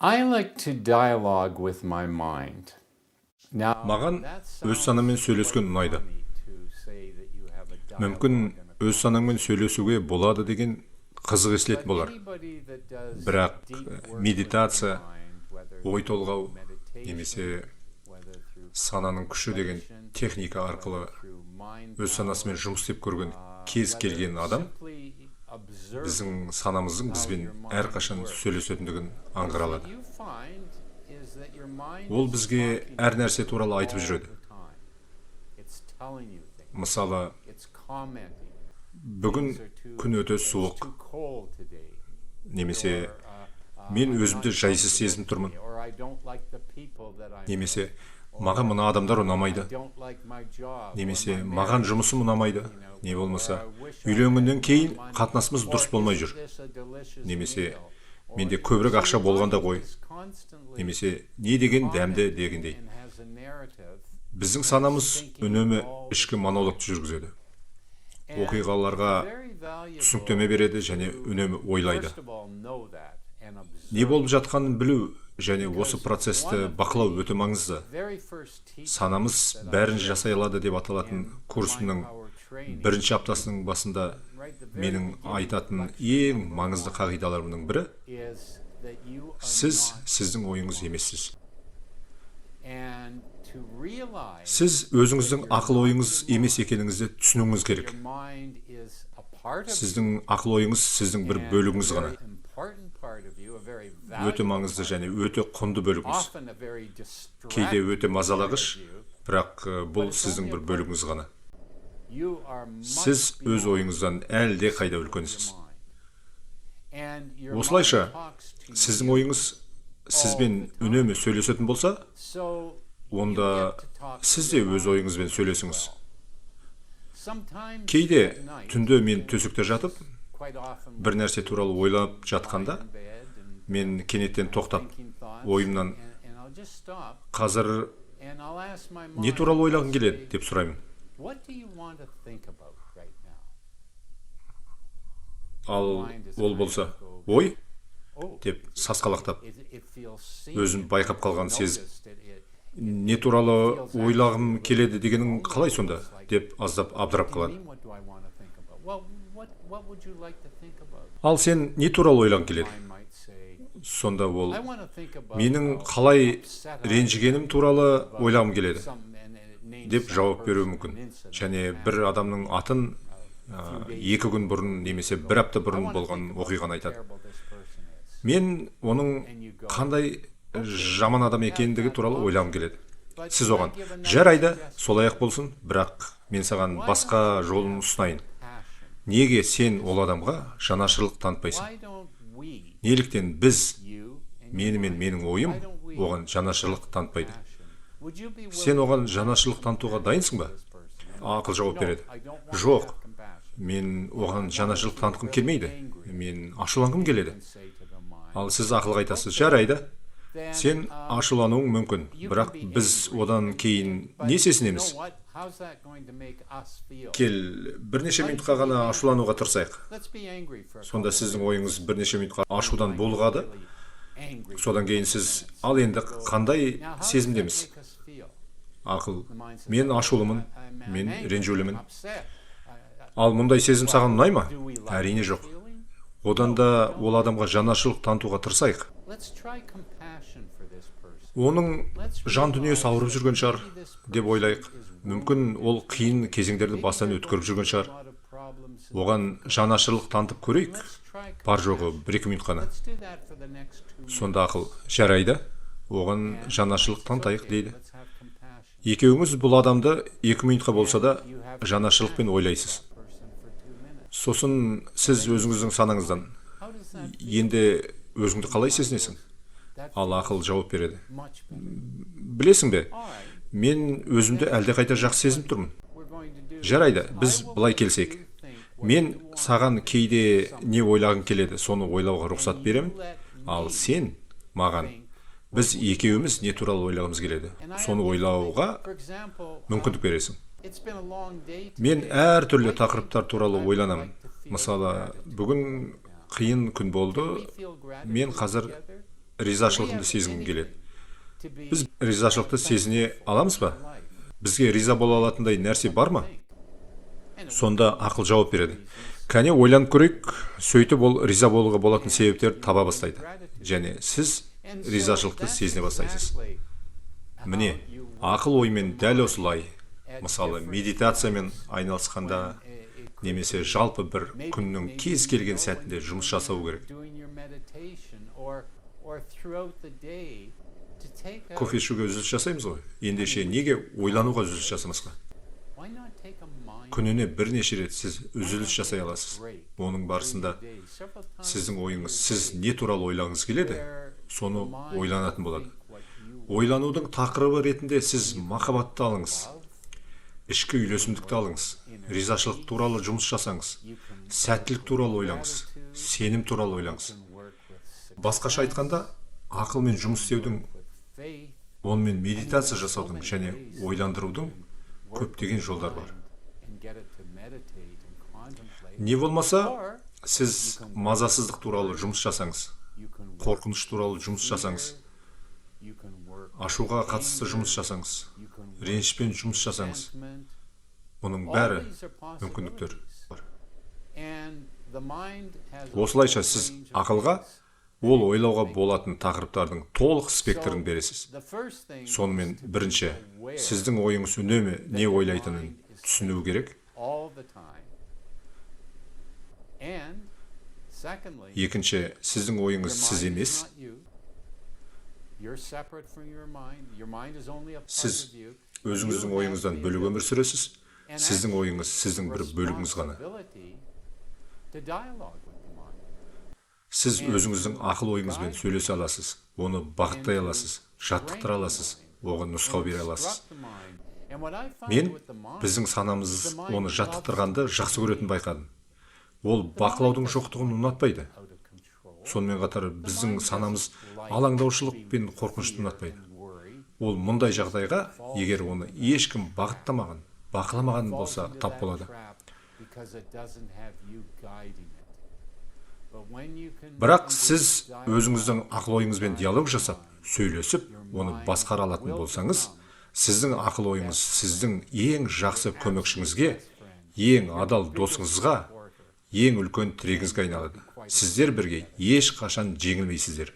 I like to dialogue with my mind. Now, Маған that өз sounds санаммен quite сөйлескен ұнайды. funny to say that you have a Мүмкін dialogue in a өз санаңмен conversation. сөйлесуге болады деген қызық естілетін But болар. anybody that does Бірақ deep work with медитация, their mind, whether ой through толғау meditation, немесе whether through сананың күші деген meditation, техника арқылы whether through mind өз санасымен power, жұмыс істеп көрген кез келген адам simply observe біздің санамыздың бізбен әрқашан сөйлесетіндігін аңғара алады. you find is that your mind Ол is бізге talking әр нәрсе туралы айтып all жүреді. the time. It's telling you things. Мысалы, It's commenting. бүгін Things are too- күн өте it's суық, too cold today. немесе Or, мен I'm өзімді not жайсыз comfortable сезініп тұрмын, today, or I don't like the people that I'm немесе with, маған мына адамдар or ұнамайды, I don't like my job, or немесе my маған marriage, жұмысым ұнамайды, you know, не болмаса or I wish I үйленгеннен had кейін more money, қатынасымыз дұрыс or болмай isn't жүр, this a delicious немесе meal, or менде you көбірек see, ақша your болғанда mind ғой, is constantly немесе не деген дәмді commenting дегендей. and has a narrative, Біздің санамыз үнемі ішкі монологты жүргізеді. and Оқиғаларға it's very valuable түсініктеме береді және to, үнемі ойлайды. first of all, know that and observe Не болып it. жатқанын білу және осы процесті бақылау өте маңызды. Very first teaching Санамыз that I бәрін did жасай алады деп аталатын in курсымның Mind Power Training, бірінші аптасының басында right, the very менің beginning айтатын lecture ең маңызды қағидаларымның бірі is that you are сіз not, сіздің ойыңыз емессіз. and to realize Сіз өзіңіздің ақыл ойыңыз емес екеніңізді түсінуіңіз керек. your mind is a part of you, Сіздің ақыл ойыңыз сіздің бір and бөлігіңіз a ғана. very important part of you, a very Өте valuable маңызды part, және өте құнды бөлігіңіз. often a very Кейде distracting өте part мазалағыш, of you. бірақ бұл сіздің бір бөлігіңіз ғана. You are much Сіз өз beyond ойыңыздан әлде қайда your үлкенсіз. mind. And your Осылайша, mind talks to you. сіздің ойыңыз сізбен үнемі сөйлесетін болса, So онда you get to talk to сіз де your өз mind ойыңызбен as сөйлесіңіз. well. Sometimes Кейде at night, түнде мен төсекте жатып, quite often бір нәрсе туралы ойлап lying жатқанда, in bed and мен кенеттен тоқтап, thinking thoughts, ойымнан and I'll just stop қазір and I'll ask my не mind, туралы ойлағың I'll келеді say, деп сұраймын. what do you want to think about right now? Ал ол болса, ой Oh, деп сасқалақтап, it feels seen, өзін байқап қалған сезіп, noticed, it не туралы ойлағым келеді дегенің қалай сонда деп аздап абдырап қалады. mean, what do I want to think about? Well, what would you like to think about? Ал сен не туралы ойлағың келеді? Mine might say, Сонда ол I want to think about менің how қалай upset I ренжігенім туралы am ойлағым келеді about some- and it names деп some жауап беруі person, мүмкін. an incident Және that бір happened адамның атын a few days 2 күн бұрын немесе 1 апта I бұрын want to болған think about оқиғаны how айтады. terrible this person is. Мен оның қандай жаман адам екендігі туралы ойлағым келеді. But Сіз should I оған give another жарайды, suggestion? солай ақ болсын, бірақ мен саған Why басқа don't you жолын have ұсынайын. compassion? Неге сен ол адамға жанашырлық танытпайсың? Why don't we, Неліктен біз, you and your мені мен mind, менің ойым why don't we оған жанашырлық танытпайды? compassion? Would you be Сен willing оған to жанашырлық танытуға дайынсың ба? this person? Ақыл жауап No, береді. I don't want to Жоқ, have compassion. мен оған жанашырлық танытқым келмейді. Мен ашуланғым келеді. And say to the mind, Ал сіз ақылға айтасыз, жарайды. then, Сен ашулануың мүмкін, бірақ біз одан кейін but не you сесінеміз? know what? How's that going to make us feel? Кел, бірнеше минутқа ғана ашулануға тырысайық. Let's be angry for a Сонда couple сіздің of ойыңыз бірнеше минутқа ашудан булығады. angry Содан кейін сіз, ал енді қандай Now, how does that сезімдеміз? make us feel? Ақыл, The mind says, мен "Oh, ашулымын, I'm мен angry, ренжулімін. I'm upset." Ал мұндай сезім саған ұнай ма? Do we like Әрине this жоқ. feeling? Одан да ол адамға жанашырлық танытуға тырысайық. Let's try compassion for this person. Оның Let's жан дүниесі realize ауырып that жүрген шығар maybe this деп person ойлайық. is Мүмкін ол қиын кезеңдерді бастан Maybe өткеріп жүрген шығар. a lot of problems and Оған жанашырлық танытып көрейік. Let's try Бар жоғы compassion. 1-2 минут қана. Let's do that for the next 2 minutes. Сонда ақыл, жарайды. Оған And жанашырлық it's танытайық okay, дейді. let's have compassion. Екеуіңіз бұл адамды 2 минутқа болса да You have жанашырлықпен ойлайсыз. that person for 2 minutes. Сосын сіз өзіңіздің санаңыздан How does that feel? енді өзіңді қалай сезінесің? That Ал ақыл жауап береді. much better. Білесің бе, All right, мен өзімді әлдеқайда жақсы сезініп тұрмын. we're going to do Жарайды, this. біз I will былай let келсек. you think what Мен you want. саған кейде не ойлағың келеді, соны ойлауға рұқсат беремін. Ал сен маған, біз екеуіміз не туралы ойлағымыз келеді, соны ойлауға For example, мүмкіндік бересің. it's been a long day Мен today. әр түрлі What do you тақырыптар туралы think ойланамын. I'd like to feel Мысалы, gratitude? бүгін қиын күн болды. We feel gratitude Мен қазір together. ризашылығымды сезінгім келеді. Біз ризашылықты сезіне аламыз ба? Бізге риза бола алатындай нәрсе бар ма? Сонда ақыл жауап береді. Кәне ойланып көрейік, сөйтіп ол риза болуға болатын себептерді таба бастайды. Және сіз ризашылықты сезіне бастайсыз. Міне, ақыл оймен дәл осылай, мысалы медитациямен айналысқанда, немесе жалпы бір күннің кез келген сәтінде жұмыс жасау керек. Кофе ішуге үзіліс жасаймыз ғой. Ендеше неге ойлануға үзіліс жасамасқа? Күніне бірнеше рет сіз үзіліс жасай аласыз. Оның барысында сіздің ойыңыз, сіз не туралы ойлағыңыз келеді, соны ойланатын болады. Ойланудың тақырыбы ретінде сіз махаббатты алыңыз, ішкі үйлесімдікті алыңыз, ризашылық туралы жұмыс жасаңыз, сәттілік туралы ойлаңыз, сенім туралы ойлаңыз. Басқаша айтқанда, ақылмен жұмыс істеудің, онымен медитация жасаудың және ойландырудың көптеген жолдар бар. Не болмаса, сіз мазасыздық туралы жұмыс жасаңыз, қорқыныш туралы жұмыс жасаңыз, ашуға қатысты жұмыс жасаңыз, ренішпен жұмыс жасаңыз. Мұның бәрі мүмкіндіктер бар. Осылайша сіз ақылға ол ойлауға болатын тақырыптардың толық спектрін бересіз. Сонымен бірінші, сіздің ойыңыз үнемі не ойлайтынын түсіну керек. Екінші, сіздің ойыңыз сіз емес. Сіз өзіңіздің ойыңыздан бөлек өмір сүресіз. Сіздің ойыңыз сіздің бір бөлігіңіз ғана. Сіз өзіңіздің ақыл ойыңызбен сөйлесе аласыз, оны бағыттай аласыз, жаттықтыра аласыз, оған нұсқау бере аласыз. Мен біздің санамыз оны жаттықтырғанды жақсы көретін байқадым. Ол бақылаудың жоқтығын ұнатпайды. Сонымен қатар біздің санамыз алаңдаушылық пен қорқынышты ұнатпайды. Ол мұндай жағдайға, егер оны ешкім бағыттамаған, бақыламаған болса, тап болады. Бірақ сіз өзіңіздің ақыл ойыңызбен диалог жасап, сөйлесіп, оны басқара алатын болсаңыз, сіздің ақыл ойыңыз сіздің ең жақсы көмекшіңізге, ең адал досыңызға, ең үлкен тірегіңізге айналады. Сіздер бірге ешқашан жеңілмейсіздер.